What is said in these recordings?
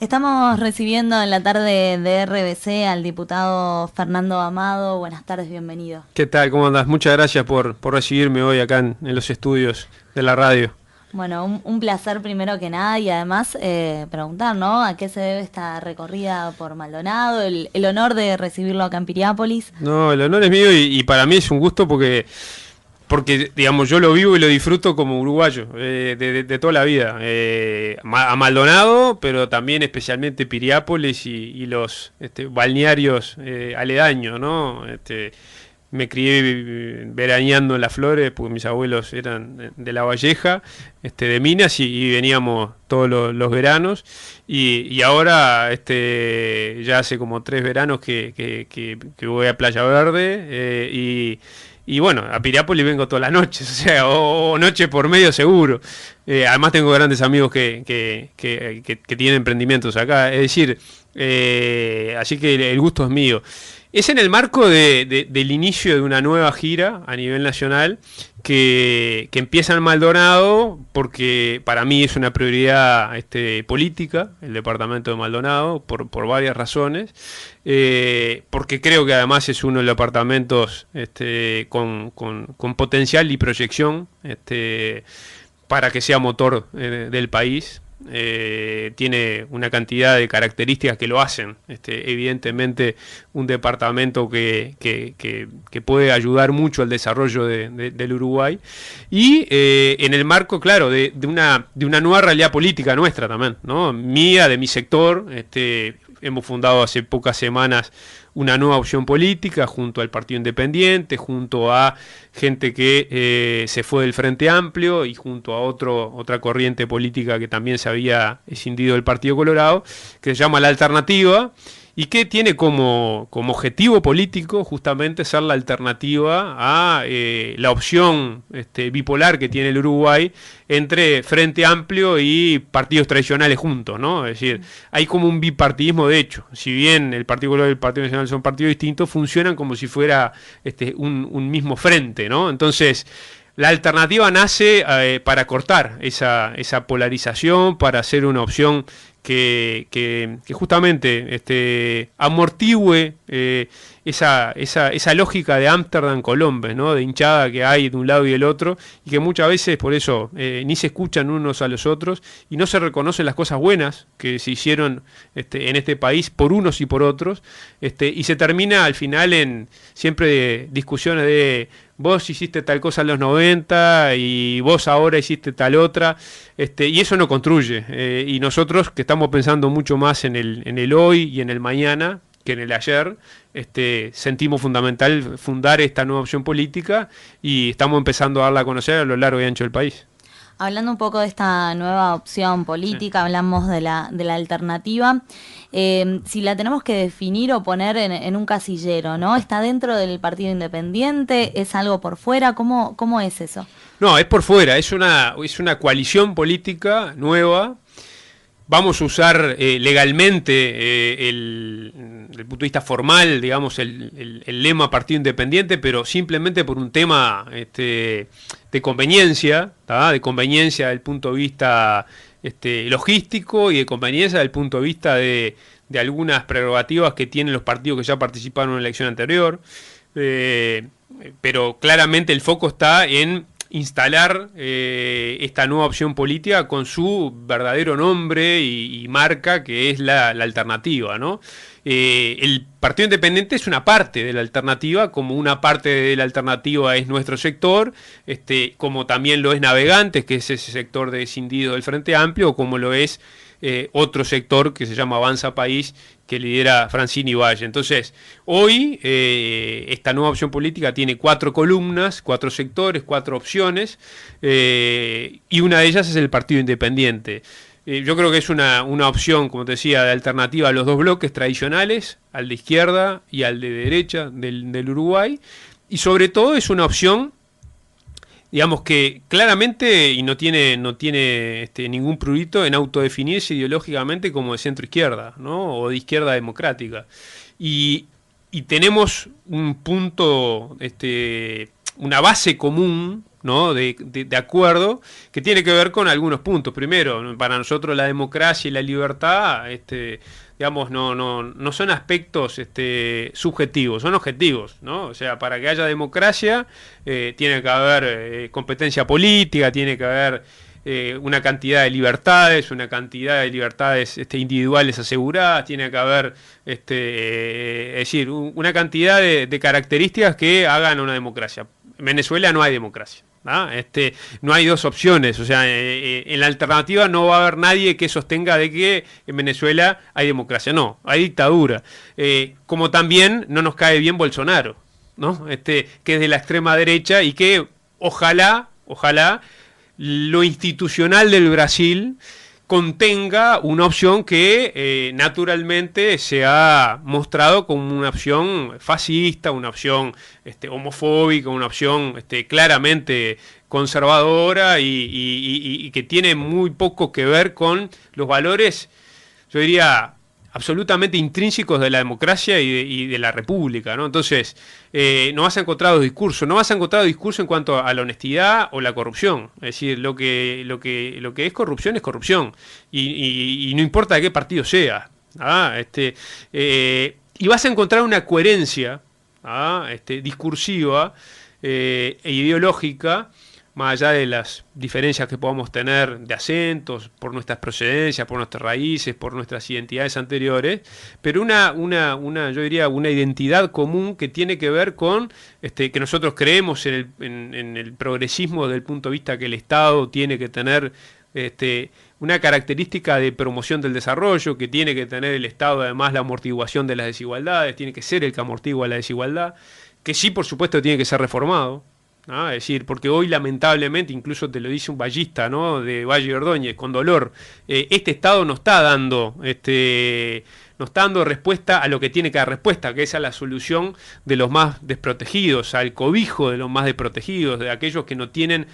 Estamos recibiendo en la tarde de RBC al diputado Fernando Amado. Buenas tardes, bienvenido. ¿Qué tal? ¿Cómo andás? Muchas gracias por recibirme hoy acá en los estudios de la radio. Bueno, un placer primero que nada y además preguntar, ¿no? ¿A qué se debe esta recorrida por Maldonado? El honor de recibirlo acá en Piriápolis. No, el honor es mío y para mí es un gusto porque, digamos, yo lo vivo y lo disfruto como uruguayo, de toda la vida. A Maldonado, pero también especialmente Piriápolis y los balnearios aledaños, ¿no? Me crié veraneando en Las Flores, porque mis abuelos eran de La Valleja, de Minas, y veníamos todos los veranos. Y ahora, ya hace como 3 veranos que voy a Playa Verde, y bueno, a Piriápolis vengo todas las noches, o sea, o noche por medio seguro. Además tengo grandes amigos que tienen emprendimientos acá, es decir, así que el gusto es mío. Es en el marco del inicio de una nueva gira a nivel nacional que empieza en Maldonado, porque para mí es una prioridad política el departamento de Maldonado, por varias razones, porque creo que además es uno de los departamentos con potencial y proyección para que sea motor del país. Tiene una cantidad de características que lo hacen evidentemente un departamento que puede ayudar mucho al desarrollo del Uruguay y en el marco, claro, de una nueva realidad política nuestra también, ¿no? Mía, de mi sector. Hemos fundado hace pocas semanas una nueva opción política junto al Partido Independiente, junto a gente que se fue del Frente Amplio y junto a otra corriente política que también se había escindido del Partido Colorado, que se llama La Alternativa, y que tiene como objetivo político justamente ser la alternativa a la opción bipolar que tiene el Uruguay entre Frente Amplio y partidos tradicionales juntos, ¿no? Es decir, hay como un bipartidismo de hecho. Si bien el Partido Colorado y el Partido Nacional son partidos distintos, funcionan como si fuera un mismo frente, ¿no? Entonces, la alternativa nace para cortar esa polarización, para hacer una opción que justamente amortigüe esa lógica de Ámsterdam-Colombes, ¿no? De hinchada que hay de un lado y del otro, y que muchas veces por eso ni se escuchan unos a los otros y no se reconocen las cosas buenas que se hicieron en este país por unos y por otros, y se termina al final en siempre discusiones de vos hiciste tal cosa en los 90 y vos ahora hiciste tal otra, y eso no construye. Y nosotros que estamos pensando mucho más en el hoy y en el mañana que en el ayer, sentimos fundamental fundar esta nueva opción política y estamos empezando a darla a conocer a lo largo y ancho del país. Hablando un poco de esta nueva opción política, sí. Hablamos de la alternativa. Si la tenemos que definir o poner en un casillero, ¿no? ¿Está dentro del Partido Independiente? ¿Es algo por fuera? ¿Cómo es eso? No, es por fuera. Es una coalición política nueva. Vamos a usar legalmente desde el punto de vista formal, digamos, el lema Partido Independiente, pero simplemente por un tema de conveniencia, ¿tá? De conveniencia desde el punto de vista logístico y de conveniencia desde el punto de vista de algunas prerrogativas que tienen los partidos que ya participaron en la elección anterior, pero claramente el foco está en instalar esta nueva opción política con su verdadero nombre y marca, que es la alternativa, ¿no? El Partido Independiente es una parte de la alternativa, como una parte de la alternativa es nuestro sector, como también lo es Navegantes, que es ese sector de escindido del Frente Amplio, o como lo es otro sector que se llama Avanza País, que lidera Francini Valle. Entonces, hoy esta nueva opción política tiene 4 columnas, 4 sectores, 4 opciones, y una de ellas es el Partido Independiente. Yo creo que es una opción, como te decía, de alternativa a los dos bloques tradicionales, al de izquierda y al de derecha del Uruguay, y sobre todo es una opción, digamos, que claramente y no tiene ningún prurito en autodefinirse ideológicamente como de centro izquierda, ¿no? O de izquierda democrática. Y tenemos un punto, una base común ¿no? de acuerdo, que tiene que ver con algunos puntos. Primero, para nosotros la democracia y la libertad, digamos, no son aspectos subjetivos, son objetivos, ¿no? O sea, para que haya democracia tiene que haber competencia política, tiene que haber una cantidad de libertades, individuales aseguradas, tiene que haber, es decir, una cantidad de características que hagan una democracia. En Venezuela no hay democracia. ¿Ah? No hay dos opciones, o sea, en la alternativa no va a haber nadie que sostenga de que en Venezuela hay democracia, no, hay dictadura, como también no nos cae bien Bolsonaro, ¿no? Que es de la extrema derecha y que ojalá lo institucional del Brasil contenga una opción que naturalmente se ha mostrado como una opción fascista, una opción homofóbica, una opción claramente conservadora y que tiene muy poco que ver con los valores, yo diría, absolutamente intrínsecos de la democracia y de la república, ¿no? Entonces, no vas a encontrar discursos, en cuanto a la honestidad o la corrupción. Es decir, lo que es corrupción, y no importa de qué partido sea. Y vas a encontrar una coherencia discursiva e ideológica, más allá de las diferencias que podamos tener de acentos, por nuestras procedencias, por nuestras raíces, por nuestras identidades anteriores, pero yo diría, una identidad común que tiene que ver con que nosotros creemos en el progresismo desde el punto de vista que el Estado tiene que tener una característica de promoción del desarrollo, que tiene que tener el Estado además la amortiguación de las desigualdades, tiene que ser el que amortigua la desigualdad, que sí, por supuesto, tiene que ser reformado. ¿No? Es decir, porque hoy lamentablemente, incluso te lo dice un vallista, ¿no? De Valle de Ordóñez, con dolor, este Estado no está dando respuesta a lo que tiene que dar respuesta, que es a la solución de los más desprotegidos, al cobijo de los más desprotegidos, de aquellos que no tienen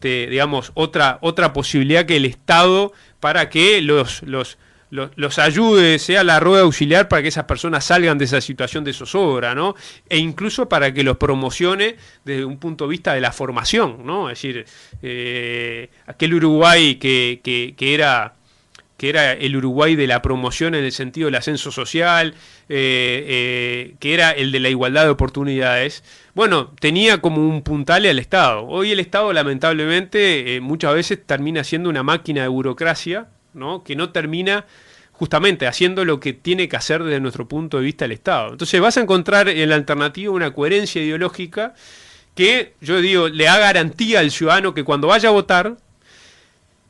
digamos, otra posibilidad que el Estado para que los ayude, sea la rueda auxiliar para que esas personas salgan de esa situación de zozobra, ¿no? E incluso para que los promocione desde un punto de vista de la formación, ¿no? Es decir, aquel Uruguay que era el Uruguay de la promoción en el sentido del ascenso social, que era el de la igualdad de oportunidades, bueno, tenía como un puntale al Estado. Hoy el Estado, lamentablemente, muchas veces termina siendo una máquina de burocracia, ¿no? Que no termina justamente haciendo lo que tiene que hacer desde nuestro punto de vista el Estado. Entonces vas a encontrar en la alternativa una coherencia ideológica que, yo digo, le da garantía al ciudadano que cuando vaya a votar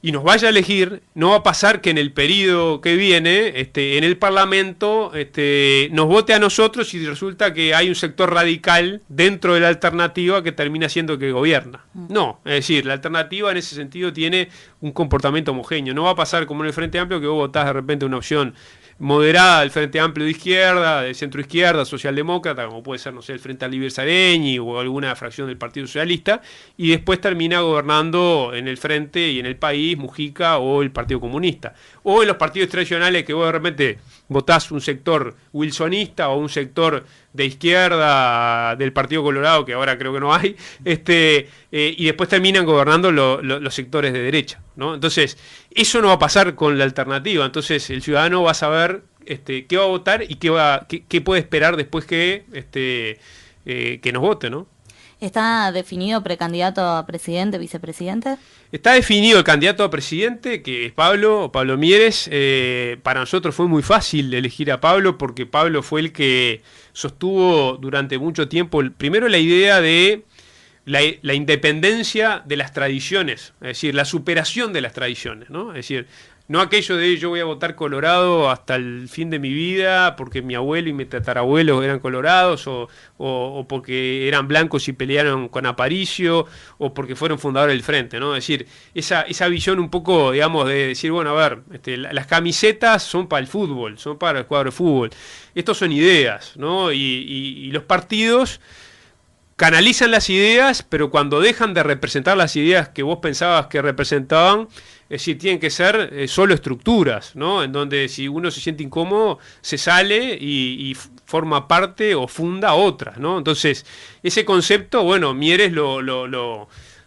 y nos vaya a elegir, no va a pasar que en el periodo que viene, en el Parlamento, nos vote a nosotros y resulta que hay un sector radical dentro de la alternativa que termina siendo que gobierna. No, es decir, la alternativa en ese sentido tiene un comportamiento homogéneo. No va a pasar como en el Frente Amplio, que vos votás de repente una opción moderada del Frente Amplio de izquierda, de centro izquierda, socialdemócrata, como puede ser, no sé, el Frente Libre Sareñi o alguna fracción del Partido Socialista, y después termina gobernando en el Frente y en el País Mujica o el Partido Comunista. O en los partidos tradicionales que vos de repente votás un sector wilsonista o un sector de izquierda del Partido Colorado, que ahora creo que no hay, y después terminan gobernando los sectores de derecha, ¿no? Entonces, eso no va a pasar con la alternativa. Entonces, el ciudadano va a saber qué va a votar y qué puede esperar después que nos vote, ¿no? ¿Está definido precandidato a presidente, vicepresidente? Está definido el candidato a presidente, que es Pablo Mieres. Para nosotros fue muy fácil elegir a Pablo, porque Pablo fue el que sostuvo durante mucho tiempo, primero la idea de la independencia de las tradiciones, es decir, la superación de las tradiciones, ¿no? Es decir, no aquello de yo voy a votar colorado hasta el fin de mi vida porque mi abuelo y mi tatarabuelo eran colorados o porque eran blancos y pelearon con Aparicio o porque fueron fundadores del Frente, ¿no? Es decir, esa visión un poco, digamos, de decir, bueno, a ver, las camisetas son para el fútbol, son para el cuadro de fútbol. Estos son ideas, ¿no? Y los partidos canalizan las ideas, pero cuando dejan de representar las ideas que vos pensabas que representaban, es decir, tienen que ser solo estructuras, ¿no? En donde si uno se siente incómodo, se sale y forma parte o funda otras, ¿no? Entonces, ese concepto, bueno, Mieres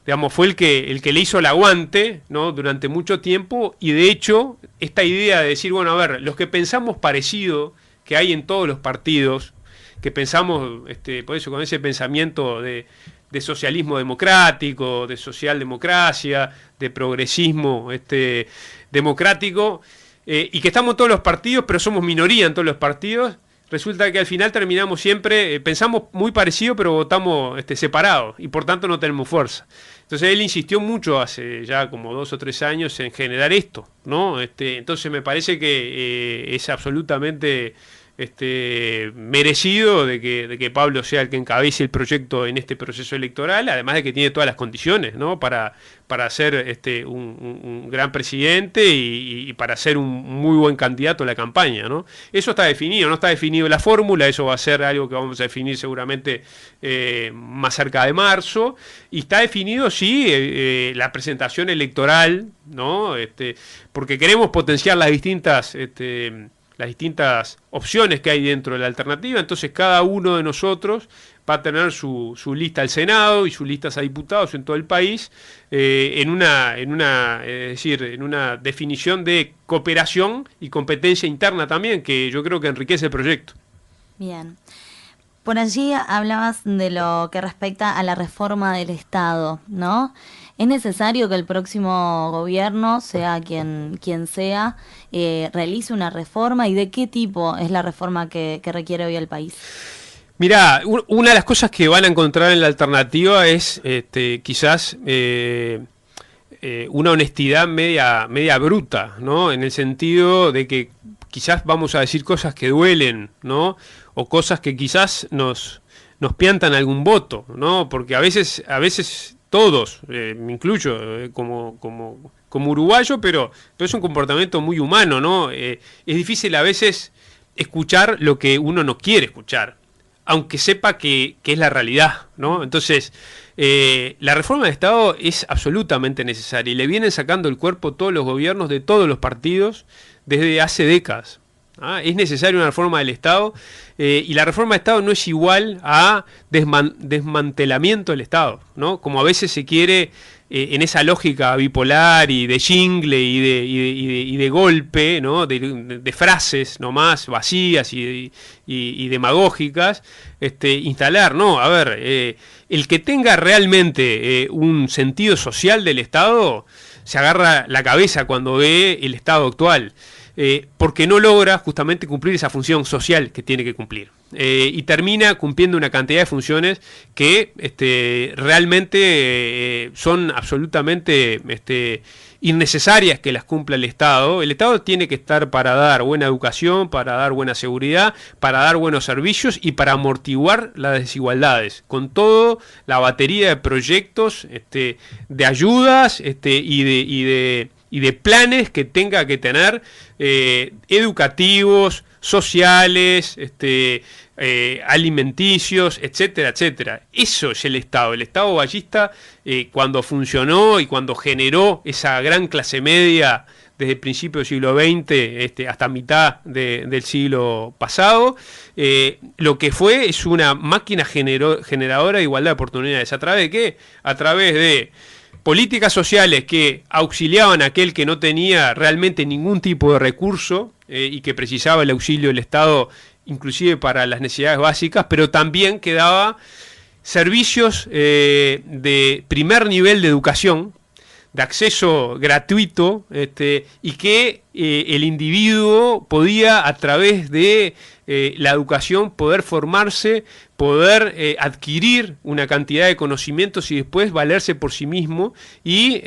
digamos, fue el que le hizo el aguante, ¿no? Durante mucho tiempo, y de hecho, esta idea de decir, bueno, a ver, los que pensamos parecido, que hay en todos los partidos, que pensamos, por eso, con ese pensamiento de socialismo democrático, de socialdemocracia, de progresismo democrático, y que estamos en todos los partidos, pero somos minoría en todos los partidos, resulta que al final terminamos siempre, pensamos muy parecido, pero votamos separados, y por tanto no tenemos fuerza. Entonces él insistió mucho hace ya como 2 o 3 años en generar esto, ¿no? Entonces me parece que es absolutamente merecido de que Pablo sea el que encabece el proyecto en este proceso electoral, además de que tiene todas las condiciones, ¿no? para ser un gran presidente y para ser un muy buen candidato a la campaña, ¿no? Eso está definido, no está definido la fórmula, eso va a ser algo que vamos a definir seguramente más cerca de marzo, y está definido sí la presentación electoral, ¿no? Porque queremos potenciar las distintas opciones que hay dentro de la alternativa, entonces cada uno de nosotros va a tener su lista al Senado y sus listas a diputados en todo el país, en una definición de cooperación y competencia interna también, que yo creo que enriquece el proyecto. Bien. Por allí hablabas de lo que respecta a la reforma del Estado, ¿no? ¿Es necesario que el próximo gobierno, sea quien sea, realice una reforma? ¿Y de qué tipo es la reforma que requiere hoy el país? Mirá, una de las cosas que van a encontrar en la alternativa es quizás una honestidad media bruta, ¿no? En el sentido de que quizás vamos a decir cosas que duelen, ¿no? O cosas que quizás nos piantan algún voto, ¿no? Porque a veces todos, me incluyo como uruguayo, pero es un comportamiento muy humano, ¿no? Es difícil a veces escuchar lo que uno no quiere escuchar, aunque sepa que es la realidad, ¿no? Entonces, la reforma de Estado es absolutamente necesaria y le vienen sacando el cuerpo todos los gobiernos de todos los partidos desde hace décadas. Es necesaria una reforma del Estado, y la reforma del Estado no es igual a desmantelamiento del Estado, ¿no? Como a veces se quiere en esa lógica bipolar y de jingle y de golpe, ¿no? De frases nomás vacías y demagógicas, instalar, ¿no? A ver, el que tenga realmente un sentido social del Estado se agarra la cabeza cuando ve el Estado actual. Porque no logra justamente cumplir esa función social que tiene que cumplir. Y termina cumpliendo una cantidad de funciones que realmente son absolutamente innecesarias que las cumpla el Estado. El Estado tiene que estar para dar buena educación, para dar buena seguridad, para dar buenos servicios y para amortiguar las desigualdades, con toda la batería de proyectos, de ayudas y de planes que tenga que tener, educativos, sociales, alimenticios, etcétera, etcétera. Eso es el Estado. El Estado ballista, cuando funcionó y cuando generó esa gran clase media desde el principio del siglo XX hasta mitad del siglo pasado, lo que fue es una máquina generadora de igualdad de oportunidades. ¿A través de qué? A través de políticas sociales que auxiliaban a aquel que no tenía realmente ningún tipo de recurso y que precisaba el auxilio del Estado inclusive para las necesidades básicas, pero también que daba servicios de primer nivel de educación, de acceso gratuito, y que el individuo podía a través de la educación poder formarse, poder adquirir una cantidad de conocimientos y después valerse por sí mismo y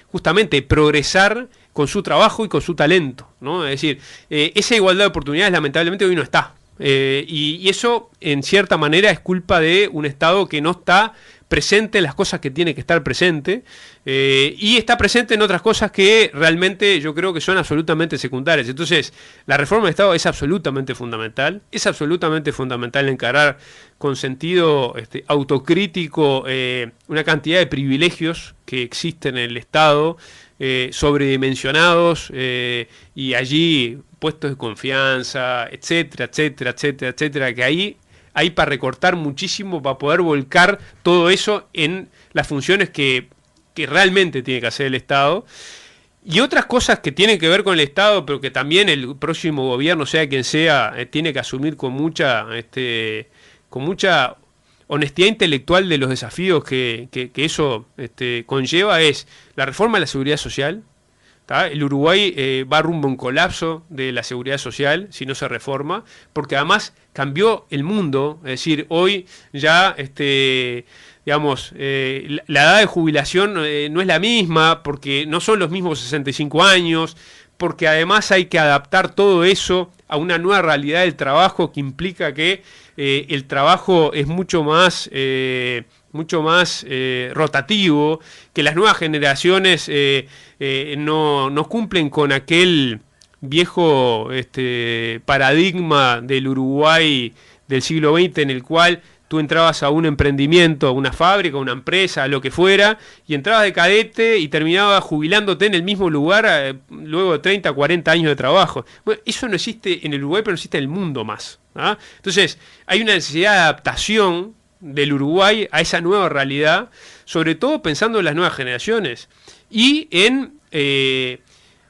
justamente progresar con su trabajo y con su talento, ¿no? Es decir, esa igualdad de oportunidades lamentablemente hoy no está. Y eso en cierta manera es culpa de un Estado que no está presente en las cosas que tiene que estar presente, y está presente en otras cosas que realmente yo creo que son absolutamente secundarias. Entonces, la reforma del Estado es absolutamente fundamental encarar con sentido autocrítico una cantidad de privilegios que existen en el Estado, sobredimensionados, y allí puestos de confianza, etcétera, etcétera, etcétera, etcétera, que ahí hay para recortar muchísimo para poder volcar todo eso en las funciones que realmente tiene que hacer el Estado. Y otras cosas que tienen que ver con el Estado, pero que también el próximo gobierno, sea quien sea, tiene que asumir con mucha honestidad intelectual de los desafíos que eso conlleva, es la reforma de la seguridad social. ¿Tá? El Uruguay va rumbo a un colapso de la seguridad social si no se reforma, porque además cambió el mundo. Es decir, hoy ya digamos, la edad de jubilación no es la misma, porque no son los mismos 65 años, porque además hay que adaptar todo eso a una nueva realidad del trabajo que implica que el trabajo es mucho más rotativo, que las nuevas generaciones no cumplen con aquel viejo paradigma del Uruguay del siglo XX en el cual tú entrabas a un emprendimiento, a una fábrica, a una empresa, a lo que fuera, y entrabas de cadete y terminabas jubilándote en el mismo lugar luego de 30, 40 años de trabajo. Bueno, eso no existe en el Uruguay, pero no existe en el mundo más. ¿Ah? Entonces, hay una necesidad de adaptación del Uruguay a esa nueva realidad, sobre todo pensando en las nuevas generaciones, y en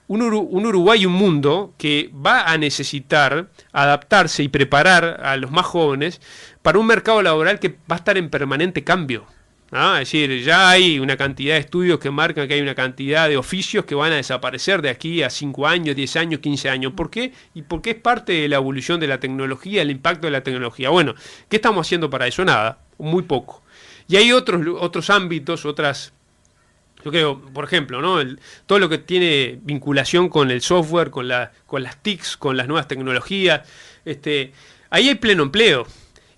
un Uruguay y un mundo que va a necesitar adaptarse y preparar a los más jóvenes para un mercado laboral que va a estar en permanente cambio. ¿Ah? Es decir, ya hay una cantidad de estudios que marcan que hay una cantidad de oficios que van a desaparecer de aquí a 5 años, 10 años, 15 años. ¿Por qué? Y porque es parte de la evolución de la tecnología, el impacto de la tecnología. Bueno, ¿qué estamos haciendo para eso? Nada, muy poco. Y hay otros ámbitos, yo creo, por ejemplo, ¿no? Todo lo que tiene vinculación con el software, con las TICs, con las nuevas tecnologías, ahí hay pleno empleo.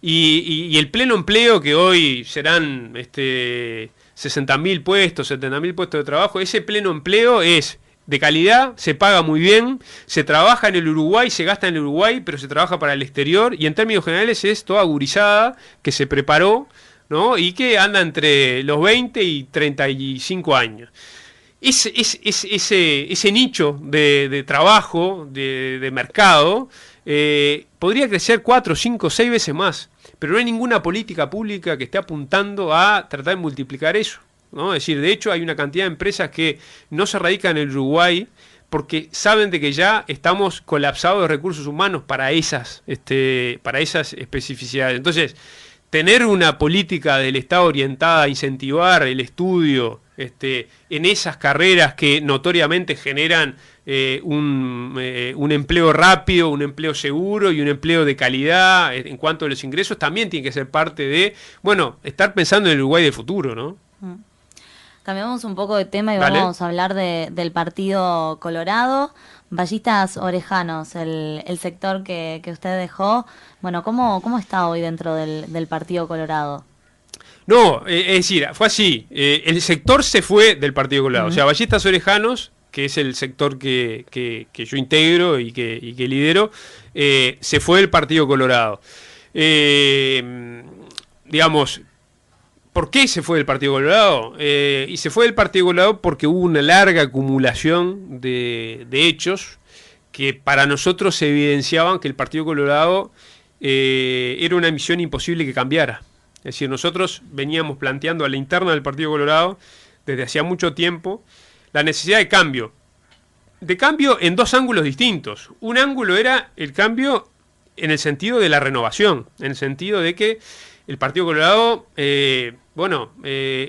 Y el pleno empleo, que hoy serán 60.000 puestos, 70.000 puestos de trabajo, ese pleno empleo es de calidad, se paga muy bien, se trabaja en el Uruguay, se gasta en el Uruguay, pero se trabaja para el exterior, y en términos generales es toda gurizada que se preparó, ¿no? Y que anda entre los 20 y 35 años. Ese nicho de trabajo, de mercado, podría crecer 4, 5, 6 veces más, pero no hay ninguna política pública que esté apuntando a tratar de multiplicar eso, ¿no? Es decir, de hecho hay una cantidad de empresas que no se radican en el Uruguay porque saben de que ya estamos colapsados de recursos humanos para esas especificidades. Entonces, tener una política del Estado orientada a incentivar el estudio en esas carreras que notoriamente generan un empleo rápido, un empleo seguro y un empleo de calidad en cuanto a los ingresos, también tiene que ser parte de, bueno, estar pensando en el Uruguay del futuro, ¿no? Cambiamos un poco de tema y ¿Vale? Vamos a hablar del Partido Colorado. Ballistas Orejanos, el sector que usted dejó, bueno, ¿cómo está hoy dentro del Partido Colorado? No, es decir, fue así. El sector se fue del Partido Colorado. O sea, Ballistas Orejanos, que es el sector que yo integro y que lidero, se fue del Partido Colorado. Digamos, ¿por qué se fue del Partido Colorado? Y se fue del Partido Colorado porque hubo una larga acumulación de hechos que para nosotros se evidenciaban que el Partido Colorado era una misión imposible que cambiara. Es decir, nosotros veníamos planteando a la interna del Partido Colorado desde hacía mucho tiempo la necesidad de cambio en dos ángulos distintos. Un ángulo era el cambio en el sentido de la renovación, en el sentido de que el Partido Colorado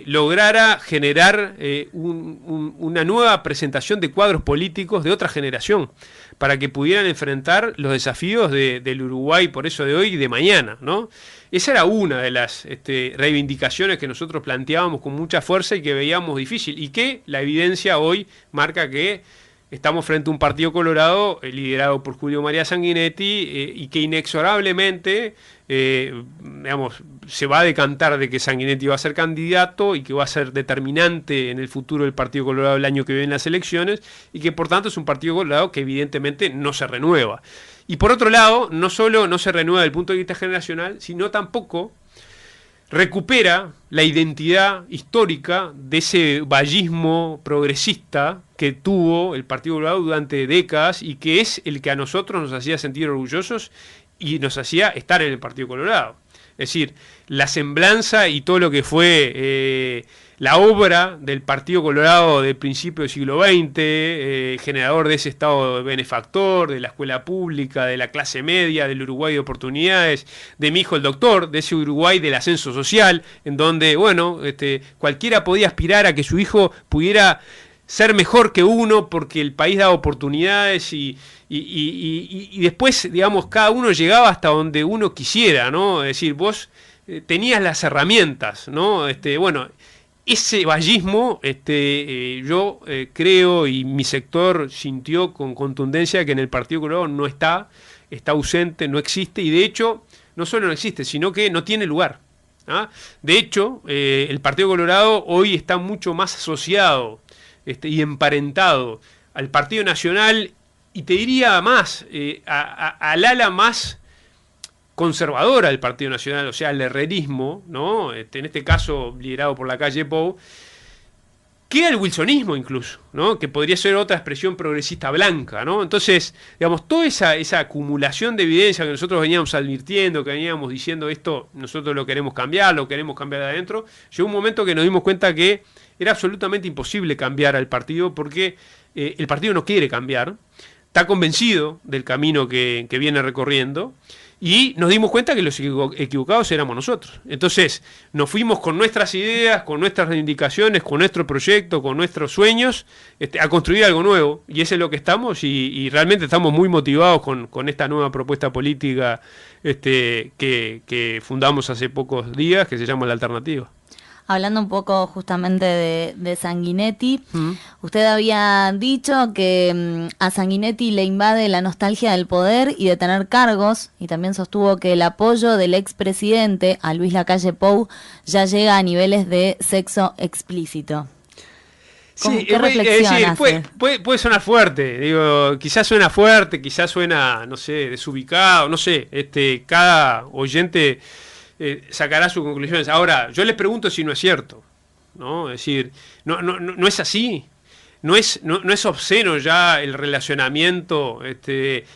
lograra generar una nueva presentación de cuadros políticos de otra generación, para que pudieran enfrentar los desafíos del Uruguay, por eso de hoy y de mañana, ¿no? Esa era una de las reivindicaciones que nosotros planteábamos con mucha fuerza y que veíamos difícil, y que la evidencia hoy marca que estamos frente a un Partido Colorado liderado por Julio María Sanguinetti y que inexorablemente se va a decantar de que Sanguinetti va a ser candidato y que va a ser determinante en el futuro del Partido Colorado el año que viene en las elecciones, y que por tanto es un Partido Colorado que evidentemente no se renueva. Y por otro lado, no solo no se renueva desde el punto de vista generacional, sino tampoco recupera la identidad histórica de ese vallismo progresista que tuvo el Partido Colorado durante décadas y que es el que a nosotros nos hacía sentir orgullosos y nos hacía estar en el Partido Colorado. Es decir, la semblanza y todo lo que fue la obra del Partido Colorado del principio del siglo XX, generador de ese Estado benefactor, de la escuela pública, de la clase media, del Uruguay de oportunidades, de mi hijo el doctor, de ese Uruguay del ascenso social, en donde, bueno, cualquiera podía aspirar a que su hijo pudiera ser mejor que uno porque el país da oportunidades y después, digamos, cada uno llegaba hasta donde uno quisiera, ¿no? Es decir, vos tenías las herramientas, ¿no? Bueno, ese vallismo, yo creo y mi sector sintió con contundencia que en el Partido Colorado no está ausente, no existe y de hecho no solo no existe, sino que no tiene lugar. ¿Ah? De hecho, el Partido Colorado hoy está mucho más asociado y emparentado al Partido Nacional y te diría más, al ala más conservadora del Partido Nacional, o sea, al herrerismo, ¿no? En este caso liderado por la calle Pou, que al wilsonismo incluso, ¿no? Que podría ser otra expresión progresista blanca, ¿no? Entonces, digamos, toda esa acumulación de evidencia que nosotros veníamos advirtiendo, que veníamos diciendo esto, nosotros lo queremos cambiar de adentro, llegó un momento que nos dimos cuenta que era absolutamente imposible cambiar al partido porque el partido no quiere cambiar, está convencido del camino que viene recorriendo. Y nos dimos cuenta que los equivocados éramos nosotros. Entonces nos fuimos con nuestras ideas, con nuestras reivindicaciones, con nuestro proyecto, con nuestros sueños, a construir algo nuevo. Y eso es lo que estamos y realmente estamos muy motivados con esta nueva propuesta política que fundamos hace pocos días, que se llama La Alternativa. Hablando un poco justamente de Sanguinetti, usted había dicho que a Sanguinetti le invade la nostalgia del poder y de tener cargos, y también sostuvo que el apoyo del expresidente a Luis Lacalle Pou ya llega a niveles de sexo explícito. Sí, ¿Qué reflexión hace? Puede sonar fuerte, digo, quizás suena fuerte, quizás suena, no sé, desubicado, no sé, cada oyente sacará sus conclusiones. Ahora, yo les pregunto si no es cierto, ¿no? Es decir, no es así. No es obsceno ya el relacionamiento,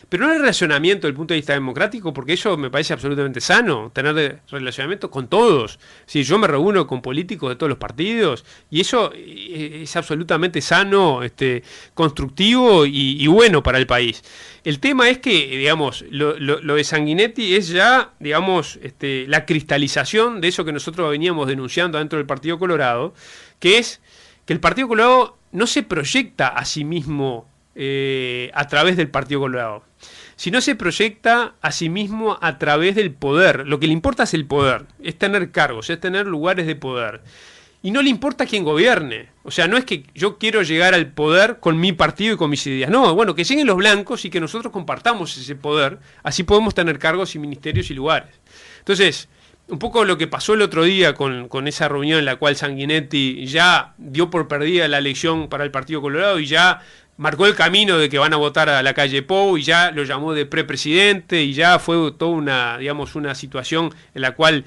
pero no el relacionamiento desde el punto de vista democrático, porque eso me parece absolutamente sano, tener relacionamiento con todos. Si yo me reúno con políticos de todos los partidos, y eso es absolutamente sano, constructivo y bueno para el país. El tema es que, digamos, lo de Sanguinetti es ya, digamos, la cristalización de eso que nosotros veníamos denunciando dentro del Partido Colorado, que es que el Partido Colorado no se proyecta a sí mismo a través del Partido Colorado, sino se proyecta a sí mismo a través del poder. Lo que le importa es el poder, es tener cargos, es tener lugares de poder. Y no le importa quién gobierne. O sea, no es que yo quiero llegar al poder con mi partido y con mis ideas. No, bueno, que lleguen los blancos y que nosotros compartamos ese poder. Así podemos tener cargos y ministerios y lugares. Entonces, un poco lo que pasó el otro día con esa reunión en la cual Sanguinetti ya dio por perdida la elección para el Partido Colorado y ya marcó el camino de que van a votar a Lacalle Pou y ya lo llamó de prepresidente y ya fue toda una, digamos, una situación en la cual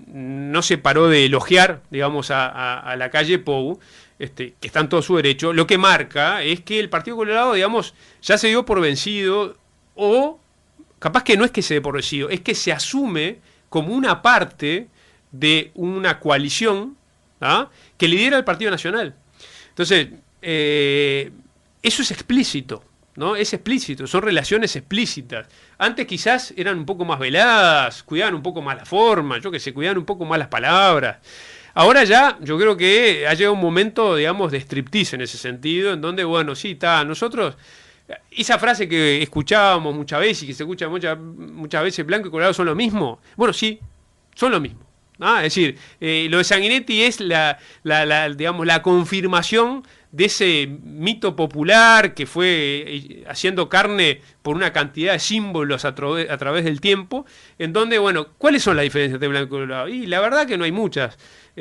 no se paró de elogiar, digamos, a Lacalle Pou, que está en todo su derecho. Lo que marca es que el Partido Colorado, digamos, ya se dio por vencido o capaz que no es que se dé por vencido, es que se asume como una parte de una coalición, ¿ah?, que lidera el Partido Nacional. Entonces, eso es explícito, ¿no? Es explícito, son relaciones explícitas. Antes quizás eran un poco más veladas, cuidaban un poco más la forma, yo que sé, cuidaban un poco más las palabras. Ahora ya, yo creo que ha llegado un momento, digamos, de striptease en ese sentido, en donde, bueno, sí, está, nosotros, esa frase que escuchábamos muchas veces y que se escucha muchas veces, blanco y colorado son lo mismo. Bueno, sí, son lo mismo. ¿Ah? Es decir, lo de Sanguinetti es digamos, la confirmación de ese mito popular que fue haciendo carne por una cantidad de símbolos a través del tiempo, en donde, bueno, ¿cuáles son las diferencias de blanco y colorado? Y la verdad que no hay muchas.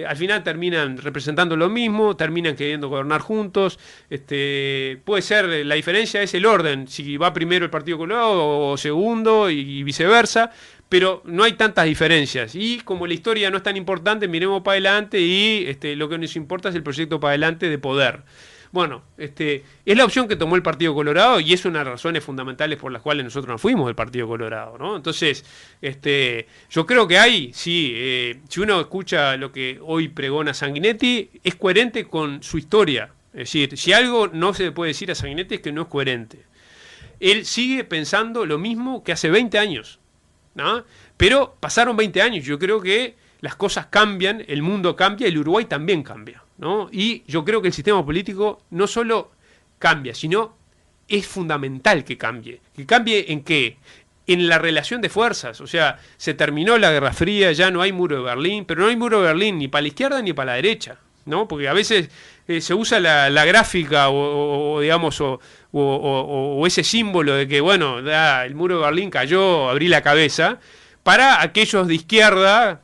Al final terminan representando lo mismo, terminan queriendo gobernar juntos. Puede ser, la diferencia es el orden, si va primero el Partido Colorado o segundo y viceversa, pero no hay tantas diferencias. Y como la historia no es tan importante, miremos para adelante y lo que nos importa es el proyecto para adelante de poder. Bueno, es la opción que tomó el Partido Colorado y es una de las razones fundamentales por las cuales nosotros nos fuimos del Partido Colorado, ¿no? Entonces, yo creo que hay, sí, si uno escucha lo que hoy pregona Sanguinetti, es coherente con su historia. Es decir, si algo no se le puede decir a Sanguinetti es que no es coherente. Él sigue pensando lo mismo que hace 20 años, ¿no? Pero pasaron 20 años, yo creo que las cosas cambian, el mundo cambia, el Uruguay también cambia, ¿no? Y yo creo que el sistema político no solo cambia, sino es fundamental que cambie. ¿Que cambie en qué? En la relación de fuerzas. O sea, se terminó la Guerra Fría, ya no hay muro de Berlín, pero no hay muro de Berlín ni para la izquierda ni para la derecha, ¿no? Porque a veces se usa la gráfica digamos, o ese símbolo de que, bueno, el muro de Berlín cayó, abrí la cabeza, para aquellos de izquierda,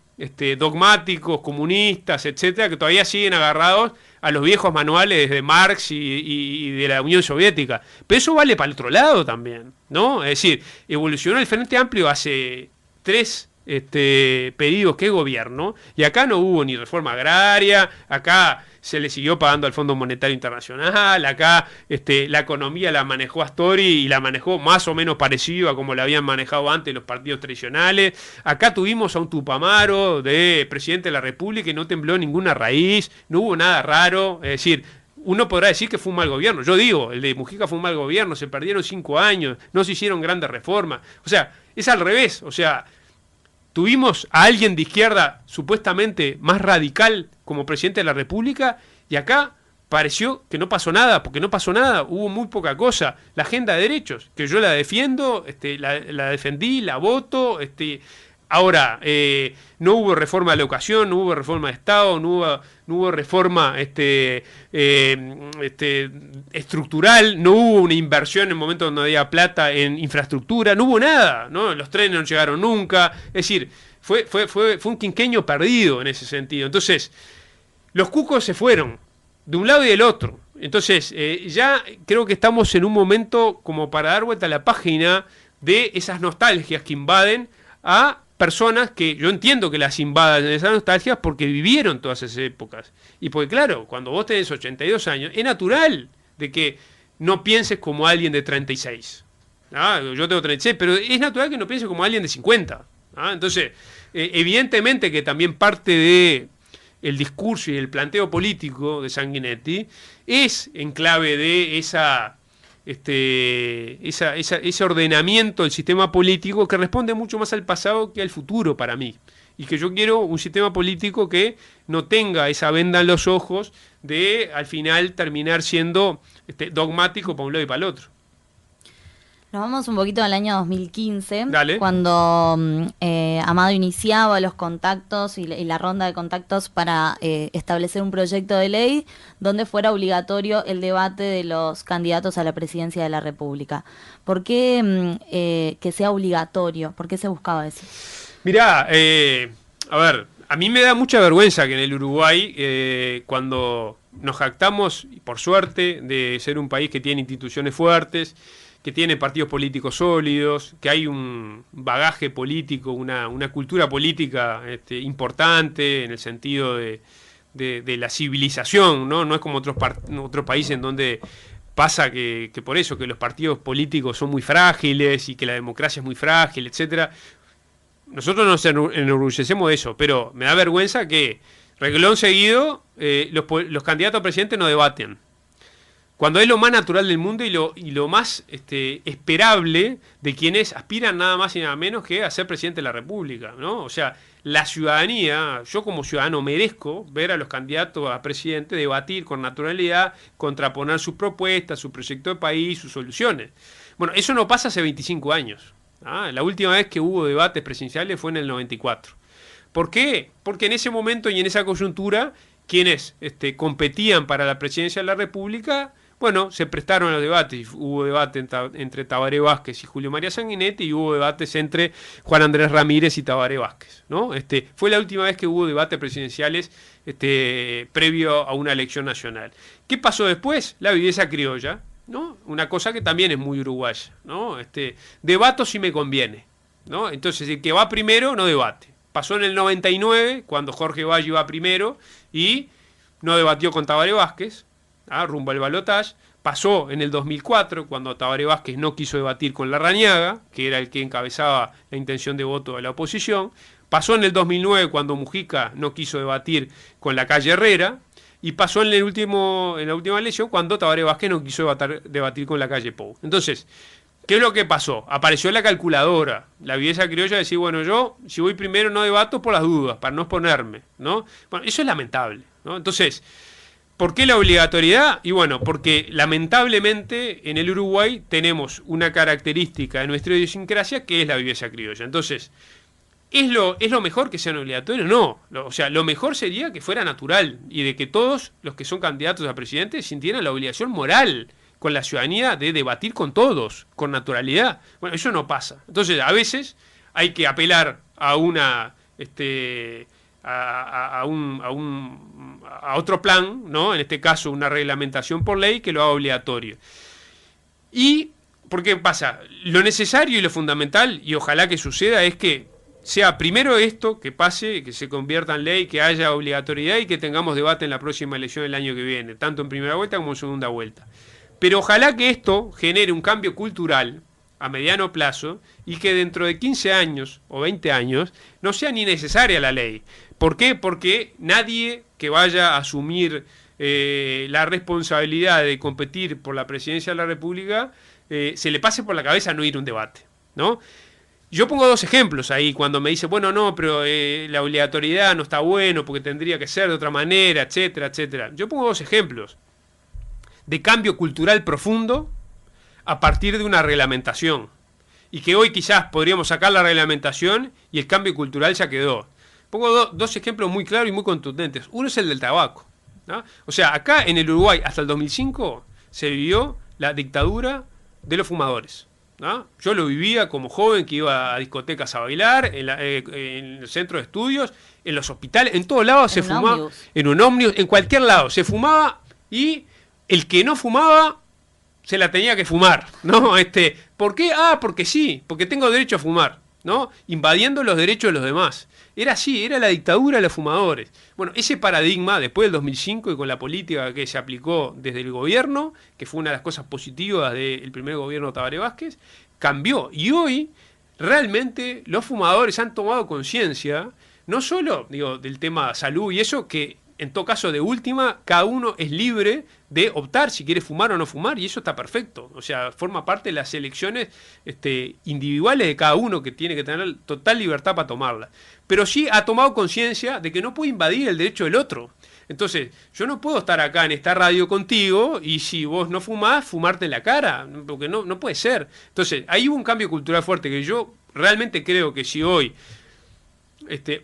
dogmáticos, comunistas, etcétera, que todavía siguen agarrados a los viejos manuales de Marx y de la Unión Soviética. Pero eso vale para el otro lado también, ¿no? Es decir, evolucionó el Frente Amplio hace 3 periodos que gobierno, y acá no hubo ni reforma agraria, acá se le siguió pagando al Fondo Monetario Internacional, acá la economía la manejó Astori y la manejó más o menos parecido a como la habían manejado antes los partidos tradicionales. Acá tuvimos a un Tupamaro de presidente de la República y no tembló ninguna raíz, no hubo nada raro, es decir, uno podrá decir que fue un mal gobierno. Yo digo, el de Mujica fue un mal gobierno, se perdieron 5 años, no se hicieron grandes reformas. O sea, es al revés, o sea, tuvimos a alguien de izquierda supuestamente más radical como presidente de la República y acá pareció que no pasó nada, porque no pasó nada, hubo muy poca cosa. La agenda de derechos, que yo la defiendo, la defendí, la voto, ahora, no hubo reforma de la educación, no hubo reforma de Estado, no hubo reforma estructural, no hubo una inversión en el momento donde había plata en infraestructura, no hubo nada, ¿no? Los trenes no llegaron nunca, es decir, fue un quinquenio perdido en ese sentido. Entonces, los cucos se fueron, de un lado y del otro. Entonces, ya creo que estamos en un momento como para dar vuelta a la página de esas nostalgias que invaden a personas que yo entiendo que las invadan en esas nostalgias porque vivieron todas esas épocas. Y porque claro, cuando vos tenés 82 años, es natural de que no pienses como alguien de 36. Yo tengo 36, pero es natural que no pienses como alguien de 50. Entonces, evidentemente que también parte de el discurso y el planteo político de Sanguinetti es en clave de ese ordenamiento del sistema político que responde mucho más al pasado que al futuro para mí. Y que yo quiero un sistema político que no tenga esa venda en los ojos de al final terminar siendo dogmático para un lado y para el otro. Nos vamos un poquito al año 2015, Dale. Cuando Amado iniciaba los contactos y la ronda de contactos para establecer un proyecto de ley donde fuera obligatorio el debate de los candidatos a la presidencia de la República. ¿Por qué que sea obligatorio? ¿Por qué se buscaba eso? Mirá, a ver, a mí me da mucha vergüenza que en el Uruguay, cuando nos jactamos, por suerte, de ser un país que tiene instituciones fuertes, que tiene partidos políticos sólidos, que hay un bagaje político, una cultura política importante en el sentido de la civilización, ¿no? No es como otros países en donde pasa que por eso, que los partidos políticos son muy frágiles y que la democracia es muy frágil, etcétera. Nosotros nos enorgullecemos de eso, pero me da vergüenza que, reglón seguido, los candidatos a presidente no debaten. Cuando es lo más natural del mundo y lo más esperable de quienes aspiran nada más y nada menos que a ser presidente de la República, ¿no? O sea, la ciudadanía, yo como ciudadano merezco ver a los candidatos a presidente debatir con naturalidad, contraponer sus propuestas, su proyecto de país, sus soluciones. Bueno, eso no pasa hace 25 años. La última vez que hubo debates presidenciales fue en el 94. ¿Por qué? Porque en ese momento y en esa coyuntura, quienes competían para la presidencia de la República, bueno, se prestaron a los debates. Hubo debate entre Tabaré Vázquez y Julio María Sanguinetti y hubo debates entre Juan Andrés Ramírez y Tabaré Vázquez, ¿no? Fue la última vez que hubo debates presidenciales previo a una elección nacional. ¿Qué pasó después? La viveza criolla, ¿no? Una cosa que también es muy uruguaya, ¿no? Debato si me conviene, ¿no? Entonces el que va primero no debate. Pasó en el 99, cuando Jorge Valle iba primero y no debatió con Tabaré Vázquez. rumbo al balotaje. Pasó en el 2004, cuando Tabaré Vázquez no quiso debatir con Larrañaga, que era el que encabezaba la intención de voto de la oposición. Pasó en el 2009, cuando Mujica no quiso debatir con la calle Herrera. Y pasó en la última elección, cuando Tabaré Vázquez no quiso debatir con la calle Pou. Entonces, ¿qué es lo que pasó? Apareció la calculadora, la vieja criolla, decir, bueno, yo, si voy primero, no debato por las dudas, para no exponerme, ¿no? Bueno, eso es lamentable, ¿no? Entonces, ¿por qué la obligatoriedad? Y bueno, porque lamentablemente en el Uruguay tenemos una característica de nuestra idiosincrasia que es la viveza criolla. Entonces, ¿es lo mejor que sea obligatorio? No. O sea, lo mejor sería que fuera natural y de que todos los que son candidatos a presidente sintieran la obligación moral con la ciudadanía de debatir con todos, con naturalidad. Bueno, eso no pasa. Entonces, a veces hay que apelar a una... a otro plan, ¿no? En este caso una reglamentación por ley que lo haga obligatorio. Y, ¿por qué pasa? Lo necesario y lo fundamental, y ojalá que suceda, es que sea primero esto, que pase, que se convierta en ley, que haya obligatoriedad y que tengamos debate en la próxima elección del año que viene, tanto en primera vuelta como en segunda vuelta. Pero ojalá que esto genere un cambio cultural a mediano plazo y que dentro de 15 años o 20 años no sea ni necesaria la ley. ¿Por qué? Porque nadie que vaya a asumir la responsabilidad de competir por la presidencia de la República se le pase por la cabeza no ir a un debate, ¿no? Yo pongo dos ejemplos ahí cuando me dice, bueno, no, pero la obligatoriedad no está bueno porque tendría que ser de otra manera, etcétera, etcétera. Yo pongo dos ejemplos de cambio cultural profundo a partir de una reglamentación. Y que hoy quizás podríamos sacar la reglamentación y el cambio cultural ya quedó. Pongo dos ejemplos muy claros y muy contundentes. Uno es el del tabaco, ¿no? O sea, acá en el Uruguay hasta el 2005 se vivió la dictadura de los fumadores, ¿no? Yo lo vivía como joven que iba a discotecas a bailar, en el centro de estudios, en los hospitales, en todos lados se fumaba, ómnibus. En un ómnibus, en cualquier lado se fumaba y el que no fumaba se la tenía que fumar, ¿no? ¿Por qué? Porque sí, porque tengo derecho a fumar, ¿no? Invadiendo los derechos de los demás. Era así, era la dictadura de los fumadores. Bueno, ese paradigma, después del 2005 y con la política que se aplicó desde el gobierno, que fue una de las cosas positivas del primer gobierno de Tabaré Vázquez, cambió. Y hoy, realmente, los fumadores han tomado conciencia, no solo, digo, del tema salud y eso, que en todo caso, de última, cada uno es libre de optar si quiere fumar o no fumar, y eso está perfecto. O sea, forma parte de las elecciones individuales de cada uno, que tiene que tener total libertad para tomarla. Pero sí ha tomado conciencia de que no puede invadir el derecho del otro. Entonces, yo no puedo estar acá en esta radio contigo y si vos no fumás, fumarte en la cara, porque no puede ser. Entonces, ahí hubo un cambio cultural fuerte que yo realmente creo que si hoy...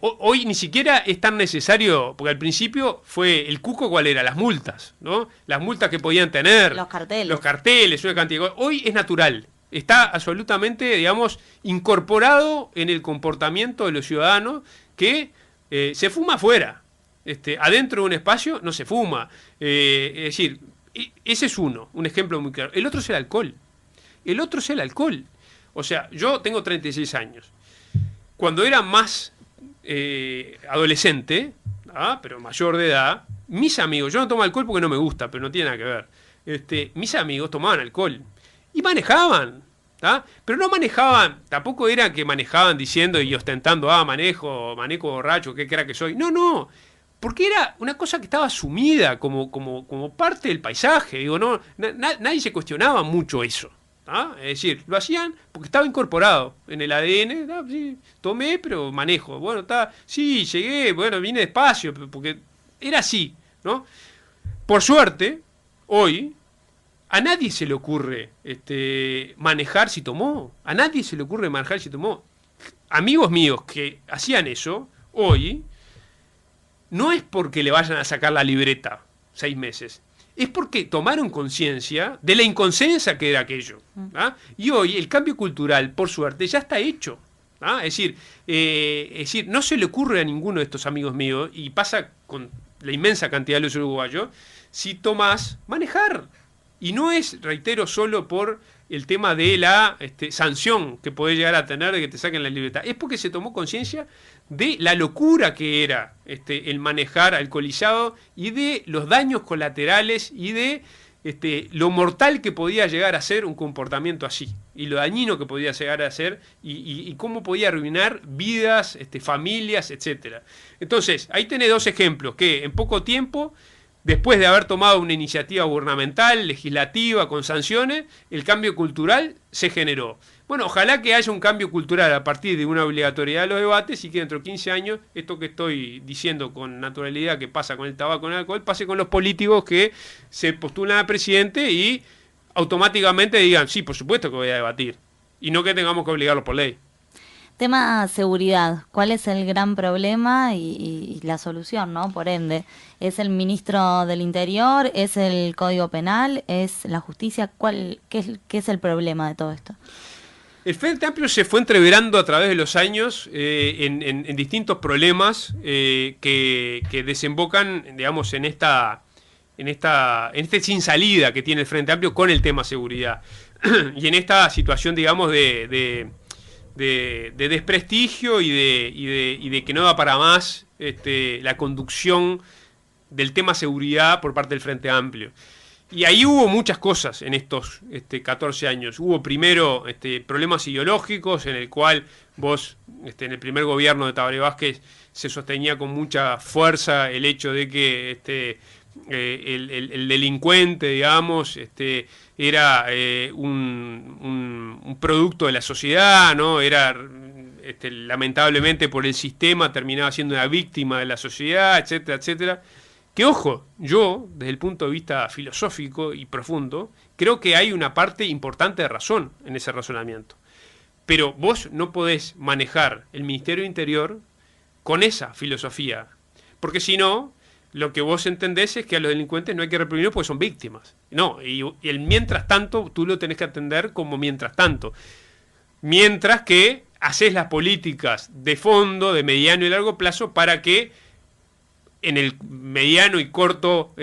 hoy ni siquiera es tan necesario, porque al principio fue el cuco, ¿cuál era? Las multas, ¿no? Las multas que podían tener. Los carteles. Los carteles, una cantidad de cosas. Hoy es natural. Está absolutamente, digamos, incorporado en el comportamiento de los ciudadanos que se fuma afuera. Adentro de un espacio no se fuma. Es decir, ese es un ejemplo muy claro. El otro es el alcohol. El otro es el alcohol. O sea, yo tengo 36 años. Cuando era más adolescente, pero mayor de edad, mis amigos, yo no tomo alcohol porque no me gusta, pero no tiene nada que ver. Mis amigos tomaban alcohol y manejaban, pero no manejaban, tampoco era que manejaban diciendo y ostentando, manejo borracho, qué crack que soy. No, porque era una cosa que estaba asumida como parte del paisaje. Digo, nadie se cuestionaba mucho eso. Es decir, lo hacían porque estaba incorporado en el ADN. Sí, tomé, pero manejo. Bueno, sí, llegué, bueno, vine despacio, porque era así, ¿no? Por suerte, hoy, a nadie se le ocurre manejar si tomó. A nadie se le ocurre manejar si tomó. Amigos míos que hacían eso, hoy, no es porque le vayan a sacar la libreta 6 meses. Es porque tomaron conciencia de la inconsciencia que era aquello. Y hoy el cambio cultural, por suerte, ya está hecho. Es decir, no se le ocurre a ninguno de estos amigos míos, y pasa con la inmensa cantidad de los uruguayos, si tomás, manejar. Y no es, reitero, solo por el tema de la sanción que puede llegar a tener de que te saquen la libertad. Es porque se tomó conciencia de la locura que era el manejar alcoholizado y de los daños colaterales y de lo mortal que podía llegar a ser un comportamiento así y lo dañino que podía llegar a ser y cómo podía arruinar vidas, familias, etcétera. Entonces, ahí tenés dos ejemplos que en poco tiempo, después de haber tomado una iniciativa gubernamental, legislativa, con sanciones, el cambio cultural se generó. Bueno, ojalá que haya un cambio cultural a partir de una obligatoriedad de los debates y que dentro de 15 años, esto que estoy diciendo con naturalidad que pasa con el tabaco, con el alcohol, pase con los políticos que se postulan a presidente y automáticamente digan, sí, por supuesto que voy a debatir. Y no que tengamos que obligarlos por ley. Tema seguridad, ¿cuál es el gran problema y la solución, ¿no? Por ende, ¿es el ministro del Interior? ¿Es el Código Penal? ¿Es la justicia? ¿Qué es el problema de todo esto? El Frente Amplio se fue entreverando a través de los años en distintos problemas que desembocan, digamos, en este sin salida que tiene el Frente Amplio con el tema seguridad. Y en esta situación, digamos, de desprestigio y de que no da para más la conducción del tema seguridad por parte del Frente Amplio. Y ahí hubo muchas cosas en estos 14 años. Hubo primero problemas ideológicos en el cual vos, en el primer gobierno de Tabaré Vázquez, se sostenía con mucha fuerza el hecho de que el delincuente, digamos, era un producto de la sociedad, ¿no? Era lamentablemente por el sistema terminaba siendo una víctima de la sociedad, etcétera, etcétera. Que ojo, yo, desde el punto de vista filosófico y profundo, creo que hay una parte importante de razón en ese razonamiento. Pero vos no podés manejar el Ministerio de Interior con esa filosofía. Porque si no, lo que vos entendés es que a los delincuentes no hay que reprimirlos porque son víctimas. No, y el mientras tanto, tú lo tenés que atender como mientras tanto. Mientras que haces las políticas de fondo, de mediano y largo plazo, para que en el mediano y corto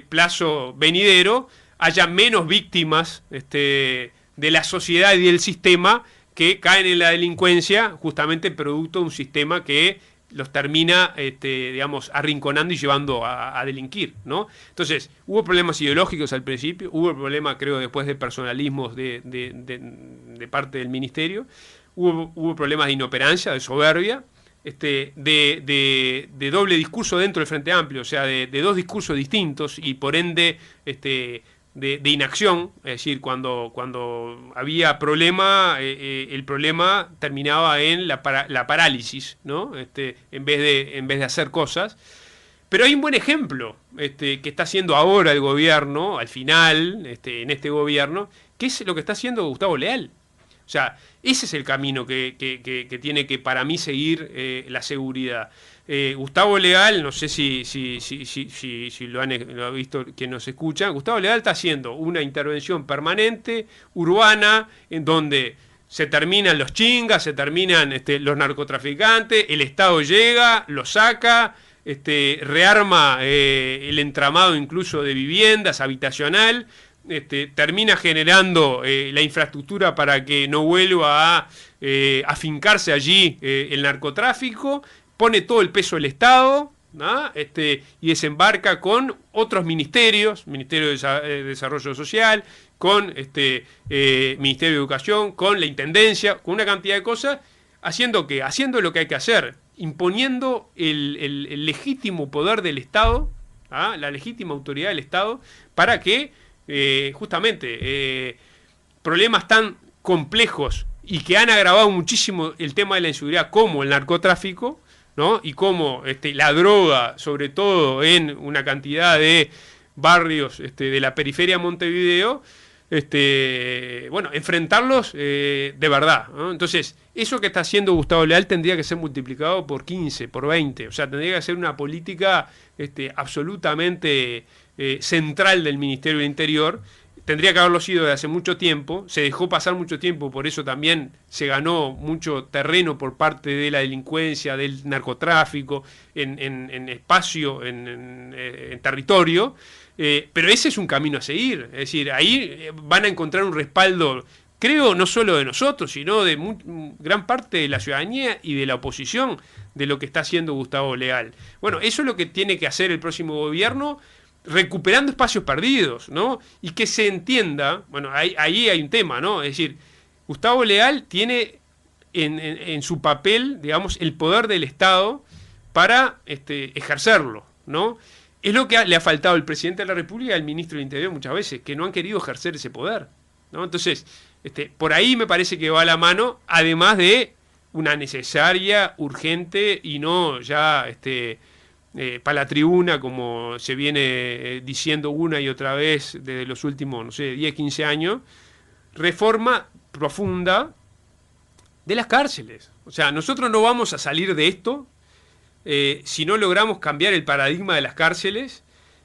plazo venidero haya menos víctimas de la sociedad y del sistema que caen en la delincuencia justamente producto de un sistema que los termina digamos, arrinconando y llevando a delinquir, ¿no? Entonces, hubo problemas ideológicos al principio, hubo problemas, creo, después de personalismos de parte del ministerio, hubo problemas de inoperancia, de soberbia, de doble discurso dentro del Frente Amplio, o sea, de dos discursos distintos y por ende de inacción, es decir, cuando había problema, el problema terminaba en la parálisis, ¿no? En vez de hacer cosas. Pero hay un buen ejemplo que está haciendo ahora el gobierno, al final, en este gobierno, que es lo que está haciendo Gustavo Leal. O sea, ese es el camino que tiene que, para mí, seguir la seguridad. Gustavo Leal, no sé si lo ha visto quien nos escucha, Gustavo Leal está haciendo una intervención permanente, urbana, en donde se terminan los chingas, se terminan los narcotraficantes, el Estado llega, lo saca, rearma el entramado incluso de viviendas, habitacional, termina generando la infraestructura para que no vuelva a afincarse allí el narcotráfico, pone todo el peso del Estado, ¿no? Y desembarca con otros ministerios, Ministerio de Desarrollo Social, con Ministerio de Educación, con la Intendencia, con una cantidad de cosas, haciendo lo que hay que hacer, imponiendo el legítimo poder del Estado, ¿ah? La legítima autoridad del Estado, para que justamente problemas tan complejos y que han agravado muchísimo el tema de la inseguridad como el narcotráfico, ¿no? Y como la droga, sobre todo en una cantidad de barrios de la periferia de Montevideo, bueno, enfrentarlos de verdad, ¿no? Entonces, eso que está haciendo Gustavo Leal tendría que ser multiplicado por 15, por 20, o sea, tendría que ser una política absolutamente central del Ministerio del Interior, tendría que haberlo sido de hace mucho tiempo, se dejó pasar mucho tiempo, por eso también se ganó mucho terreno por parte de la delincuencia, del narcotráfico, en espacio, en territorio, pero ese es un camino a seguir, es decir, ahí van a encontrar un respaldo, creo, no solo de nosotros, sino de gran parte de la ciudadanía y de la oposición de lo que está haciendo Gustavo Leal. Bueno, eso es lo que tiene que hacer el próximo gobierno, recuperando espacios perdidos, ¿no? Y que se entienda, bueno, ahí hay un tema, ¿no? Es decir, Gustavo Leal tiene en su papel, digamos, el poder del Estado para ejercerlo, ¿no? Es lo que le ha faltado al presidente de la República y al ministro del Interior muchas veces, que no han querido ejercer ese poder, ¿no? Entonces, por ahí me parece que va a la mano, además de una necesaria, urgente y no ya para la tribuna, como se viene diciendo una y otra vez desde los últimos, no sé, 10, 15 años, reforma profunda de las cárceles. O sea, nosotros no vamos a salir de esto si no logramos cambiar el paradigma de las cárceles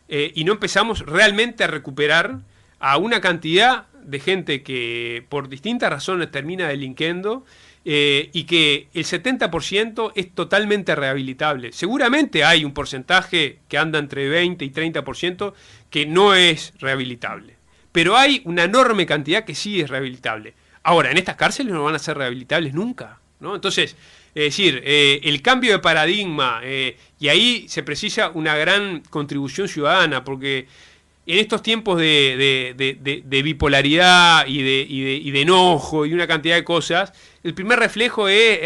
y no empezamos realmente a recuperar a una cantidad de gente que por distintas razones termina delinquiendo, y que el 70% es totalmente rehabilitable. Seguramente hay un porcentaje que anda entre 20 y 30% que no es rehabilitable, pero hay una enorme cantidad que sí es rehabilitable. Ahora, en estas cárceles no van a ser rehabilitables nunca, ¿no? Entonces, es decir, el cambio de paradigma, y ahí se precisa una gran contribución ciudadana, porque en estos tiempos de bipolaridad y de enojo y una cantidad de cosas, el primer reflejo es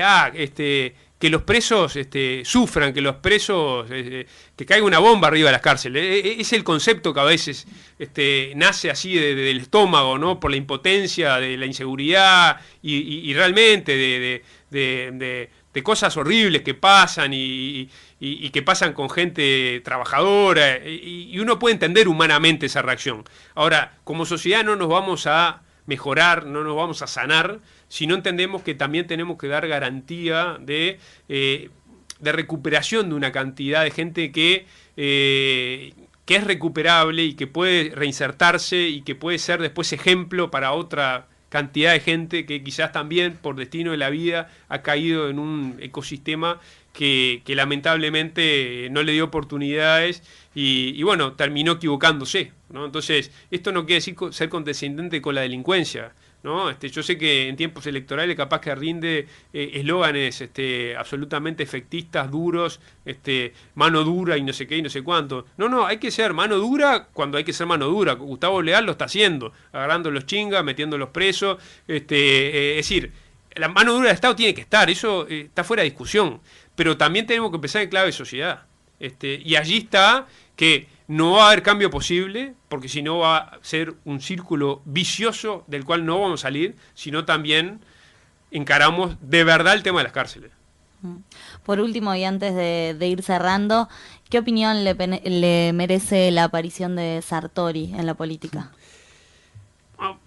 que los presos sufran, que los presos, que caiga una bomba arriba de las cárceles. Es el concepto que a veces nace así del estómago, ¿no? Por la impotencia, de la inseguridad y realmente de cosas horribles que pasan y que pasan con gente trabajadora, y uno puede entender humanamente esa reacción. Ahora, como sociedad no nos vamos a mejorar, no nos vamos a sanar, si no entendemos que también tenemos que dar garantía de recuperación de una cantidad de gente que es recuperable y que puede reinsertarse y que puede ser después ejemplo para otra cantidad de gente que quizás también por destino de la vida ha caído en un ecosistema que lamentablemente no le dio oportunidades y bueno, terminó equivocándose, ¿no? Entonces, esto no quiere decir ser condescendiente con la delincuencia, ¿no? Yo sé que en tiempos electorales capaz que rinde eslóganes absolutamente efectistas, duros, mano dura y no sé qué y no sé cuánto. No, hay que ser mano dura cuando hay que ser mano dura. Gustavo Leal lo está haciendo, agarrando los chingas, metiéndolos presos. Es decir, la mano dura del Estado tiene que estar, eso está fuera de discusión. Pero también tenemos que empezar en clave de sociedad. Y allí está que no va a haber cambio posible, porque si no va a ser un círculo vicioso del cual no vamos a salir, sino también encaramos de verdad el tema de las cárceles. Por último, y antes de ir cerrando, ¿qué opinión le merece la aparición de Sartori en la política?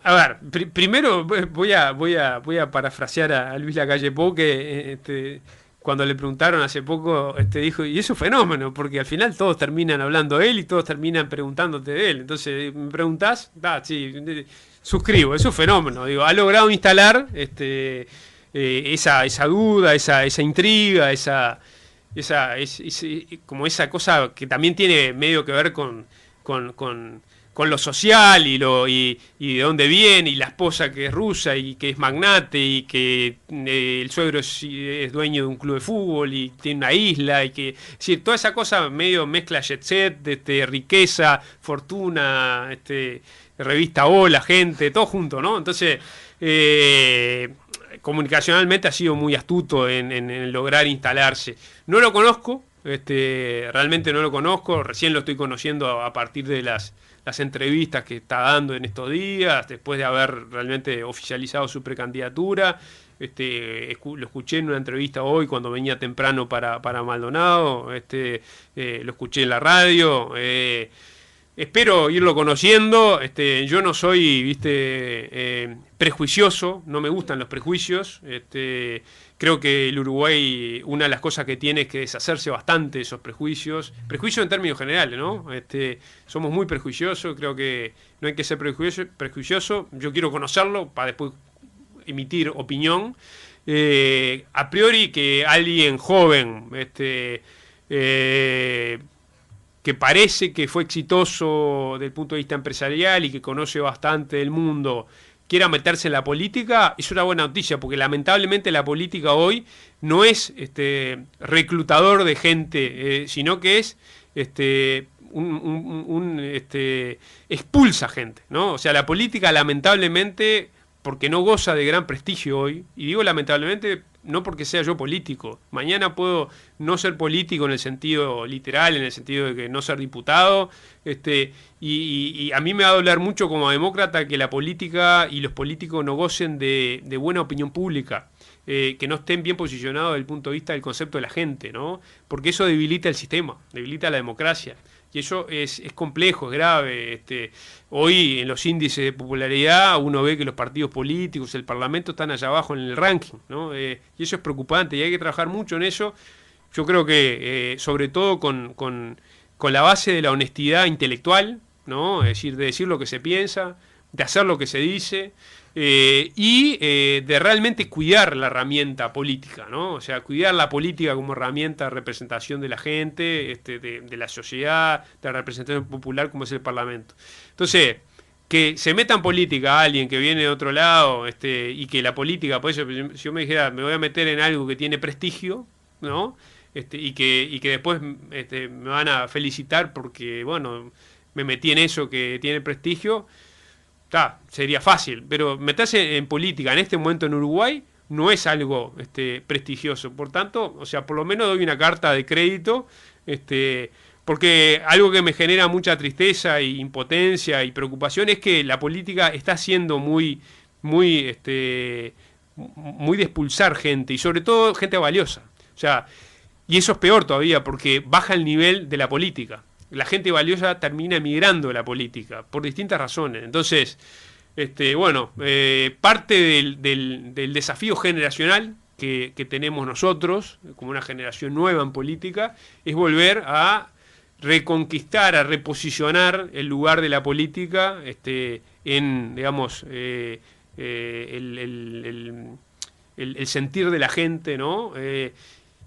A ver, primero voy a parafrasear a Luis Lacalle Pou, que cuando le preguntaron hace poco, dijo, y es un fenómeno, porque al final todos terminan hablando de él y todos terminan preguntándote de él. Entonces, ¿me preguntás? Sí, suscribo, es un fenómeno. Digo, ha logrado instalar esa duda, esa intriga, como esa cosa que también tiene medio que ver con lo social y de dónde viene, y la esposa que es rusa y que es magnate y que el suegro es dueño de un club de fútbol y tiene una isla, y que, es decir, toda esa cosa medio mezcla jet set, riqueza, fortuna, revista Hola, gente, todo junto, ¿no? Entonces, comunicacionalmente ha sido muy astuto en lograr instalarse. No lo conozco, realmente no lo conozco, recién lo estoy conociendo a partir de las entrevistas que está dando en estos días, después de haber realmente oficializado su precandidatura. Lo escuché en una entrevista hoy cuando venía temprano para Maldonado, lo escuché en la radio. espero irlo conociendo. Yo no soy, prejuicioso, no me gustan los prejuicios. Creo que el Uruguay, una de las cosas que tiene es que deshacerse bastante de esos prejuicios. Prejuicios en términos generales, ¿no? Somos muy prejuiciosos, creo que no hay que ser prejuicioso. Yo quiero conocerlo para después emitir opinión. A priori que alguien joven, que parece que fue exitoso desde el punto de vista empresarial y que conoce bastante del mundo, quiera meterse en la política, es una buena noticia, porque lamentablemente la política hoy no es reclutador de gente, sino que es expulsa gente, ¿no? O sea, la política lamentablemente, porque no goza de gran prestigio hoy, y digo lamentablemente no porque sea yo político, mañana puedo no ser político en el sentido literal, en el sentido de que no ser diputado, y a mí me va a doler mucho como demócrata que la política y los políticos no gocen de buena opinión pública, que no estén bien posicionados desde el punto de vista del concepto de la gente, ¿no? Porque eso debilita el sistema, debilita la democracia. Y eso es complejo, es grave. Hoy en los índices de popularidad uno ve que los partidos políticos, el Parlamento están allá abajo en el ranking, ¿no? Y eso es preocupante y hay que trabajar mucho en eso. Yo creo que sobre todo con la base de la honestidad intelectual, ¿no? Es decir, de decir lo que se piensa, de hacer lo que se dice, y de realmente cuidar la herramienta política, ¿no? O sea, cuidar la política como herramienta de representación de la gente, de la sociedad, de la representación popular como es el Parlamento. Entonces, que se meta en política alguien que viene de otro lado, y que la política, por eso, si yo me dijera, me voy a meter en algo que tiene prestigio, ¿no? Y que después me van a felicitar porque, bueno, me metí en eso que tiene prestigio, sería fácil, pero meterse en política en este momento en Uruguay no es algo prestigioso. Por tanto, o sea, por lo menos doy una carta de crédito, porque algo que me genera mucha tristeza e impotencia y preocupación es que la política está siendo muy de expulsar gente, y sobre todo gente valiosa. O sea, y eso es peor todavía, porque baja el nivel de la política. La gente valiosa termina emigrando de la política, por distintas razones. Entonces, parte del desafío generacional que tenemos nosotros, como una generación nueva en política, es volver a reconquistar, a reposicionar el lugar de la política en, digamos, el sentir de la gente, ¿no?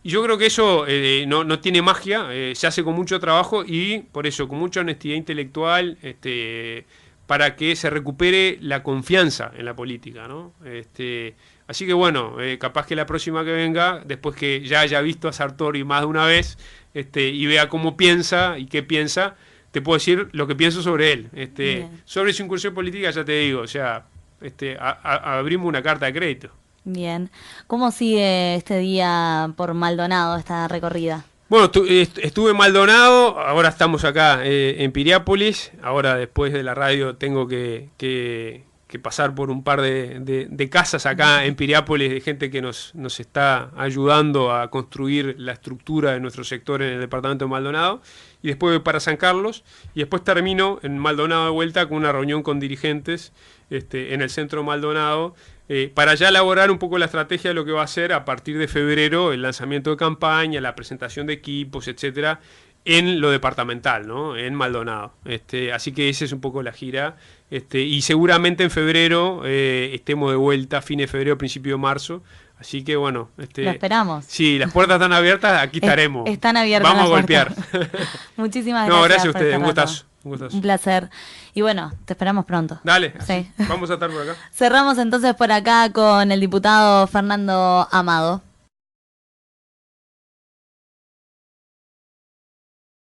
Y yo creo que eso no tiene magia, se hace con mucho trabajo y por eso, con mucha honestidad intelectual, para que se recupere la confianza en la política, ¿no? Así que bueno, capaz que la próxima que venga, después que ya haya visto a Sartori más de una vez, y vea cómo piensa y qué piensa, te puedo decir lo que pienso sobre él. Sobre su incursión política ya te digo, o sea, abrimos una carta de crédito. Bien. ¿Cómo sigue este día por Maldonado, esta recorrida? Bueno, estuve en Maldonado, ahora estamos acá en Piriápolis, ahora después de la radio tengo que pasar por un par de casas acá en Piriápolis, de gente que nos está ayudando a construir la estructura de nuestro sector en el departamento de Maldonado, y después voy para San Carlos, y después termino en Maldonado de vuelta con una reunión con dirigentes en el centro de Maldonado, para ya elaborar un poco la estrategia de lo que va a ser a partir de febrero el lanzamiento de campaña, la presentación de equipos, etcétera, en lo departamental, ¿no? En Maldonado. Así que esa es un poco la gira. Y seguramente en febrero estemos de vuelta, fin de febrero, principio de marzo. Así que bueno. Lo esperamos. Sí, las puertas están abiertas, aquí estaremos. Están abiertas. Vamos a golpear. Muchísimas gracias. No, gracias a ustedes, un gustazo. Un placer. Y bueno, te esperamos pronto. Dale, sí. Vamos a estar por acá. Cerramos entonces por acá con el diputado Fernando Amado.